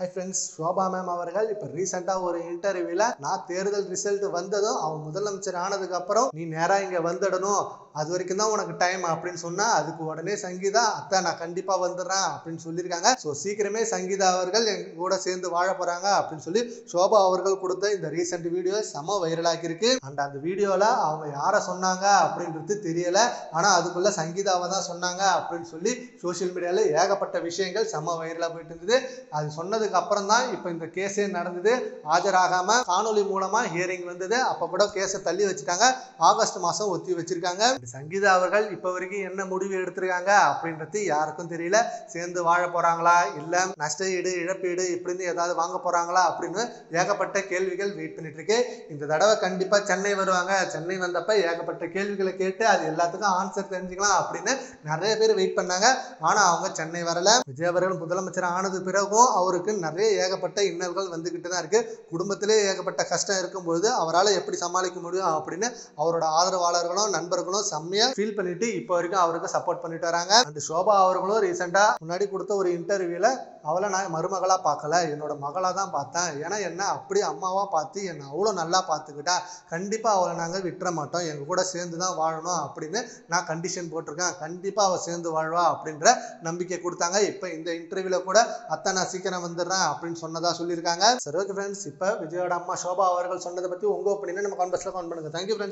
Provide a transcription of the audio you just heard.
Hi friends, Shobha ma'am அவர்கள் இப்போ ரீசெண்டாக ஒரு இன்டர்வியூவில் நான் தேர்தல் ரிசல்ட் வந்ததும் அவன் முதலமைச்சர் ஆனதுக்கு அப்புறம் நீ நேராக இங்கே வந்துடணும், அது வரைக்கும் தான் உனக்கு டைம் அப்படின்னு சொன்னா அதுக்கு உடனே சங்கீதா அத்தை நான் கண்டிப்பாக வந்துடுறேன் அப்படின்னு சொல்லியிருக்காங்க. ஸோ சீக்கிரமே சங்கீதா அவர்கள் எங்க கூட சேர்ந்து வாழ போறாங்க அப்படின்னு சொல்லி ஷோபா அவர்கள் கொடுத்த இந்த ரீசெண்ட் வீடியோ செம வைரலாகி இருக்கு. அண்ட் அந்த வீடியோவில் அவங்க யாரை சொன்னாங்க அப்படின்றது தெரியல, ஆனால் அதுக்குள்ள சங்கீதாவை தான் சொன்னாங்க அப்படின்னு சொல்லி சோசியல் மீடியாவில் ஏகப்பட்ட விஷயங்கள் செம வைரலாக போயிட்டு இருந்தது. அது சொன்னதுக்கு அப்புறம் தான் இப்போ இந்த கேஸே நடந்தது. ஆஜராகாம காணொலி மூலமா ஹியரிங் வந்தது. அப்ப கூட கேஸை தள்ளி வச்சுட்டாங்க, ஆகஸ்ட் மாசம் ஒத்தி வச்சிருக்காங்க. சங்கீதா அவர்கள் இப்ப வரைக்கும் என்ன முடிவு எடுத்திருக்காங்க அப்படின்றது யாருக்கும் தெரியல. சேர்ந்து வாழ போறாங்களா, இல்ல நஷ்ட ஈடு இழப்பீடு இப்படின்னு ஏதாவது வாங்க போறாங்களா அப்படின்னு ஏகப்பட்ட கேள்விகள் வெயிட் பண்ணிட்டு இருக்கு. இந்த தடவை கண்டிப்பா சென்னை வருவாங்க. சென்னை வந்தப்ப ஏகப்பட்ட கேள்விகளை கேட்டு அது எல்லாத்துக்கும் ஆன்சர் தெரிஞ்சுக்கலாம் அப்படின்னு நிறைய பேர் வெயிட் பண்ணாங்க. ஆனா அவங்க சென்னை வரல. விஜய் அவர்கள் முதலமைச்சர் ஆனது பிறகும் அவருக்கு நிறைய ஏகப்பட்ட இன்னல்கள் வந்துகிட்டு தான் இருக்கு. குடும்பத்திலே ஏகப்பட்ட கஷ்டம் இருக்கும்போது அவரால் எப்படி சமாளிக்க முடியும் அப்படின்னு அவரோட ஆதரவாளர்களும் நண்பர்களும் செம்மையா ஃபீல் பண்ணிட்டு இப்போ வரைக்கும் அவருக்கு சப்போர்ட் பண்ணிட்டு வராங்க. அந்த ஷோபா அவர்களும் ரீசெண்டா முன்னாடி கொடுத்த ஒரு இன்டர்வியூல அவளை நான் மருமகளா பார்க்கல, என்னோட மகளா தான் பார்த்தேன். ஏன்னா என்ன அப்படி அம்மாவா பார்த்து என்னை அவ்வளோ நல்லா பார்த்துக்கிட்டா, கண்டிப்பா அவளை நாங்கள் விட்டுற மாட்டோம், எங்க கூட சேர்ந்து தான் வாழணும் அப்படின்னு நான் கண்டிஷன் போட்டிருக்கேன். கண்டிப்பா அவள் சேர்ந்து வாழ்வா அப்படின்ற நம்பிக்கை கொடுத்தாங்க. இப்போ இந்த இன்டர்வியூல கூட அத்தை நான் சீக்கிரம் வந்துடுறேன் அப்படின்னு சொன்னதா சொல்லியிருக்காங்க. சரி, ஓகே ஃப்ரெண்ட்ஸ், இப்போ விஜயோட அம்மா ஷோபா அவர்கள் சொன்னதை பற்றி உங்க ஒப்பீனியனை நம்ம கமெண்ட் பாக்ஸ்ல கமெண்ட் பண்ணுங்க. Thank you friends.